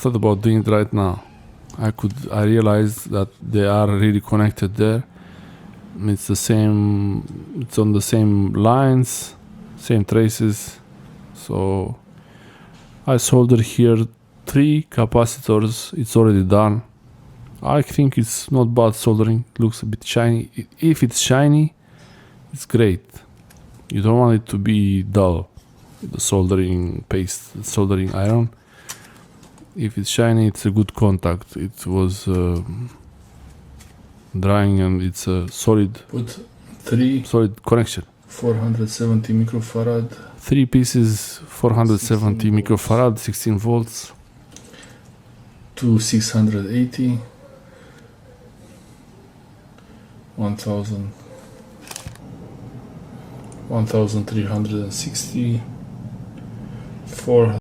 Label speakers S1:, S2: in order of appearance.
S1: thought about doing it right now. I realized that they are really connected there. It's the same, it's on the same lines, same traces. So I soldered here 3 capacitors. It's already done. I think it's not bad soldering. It looks a bit shiny. If it's shiny, it's great. You don't want it to be dull, the soldering paste, the soldering iron. If it's shiny, it's a good contact. It was drying and it's a solid connection.
S2: 470 microfarad.
S1: 3 pieces, 470 microfarad, 16 volts.
S2: To 680. 1360. 4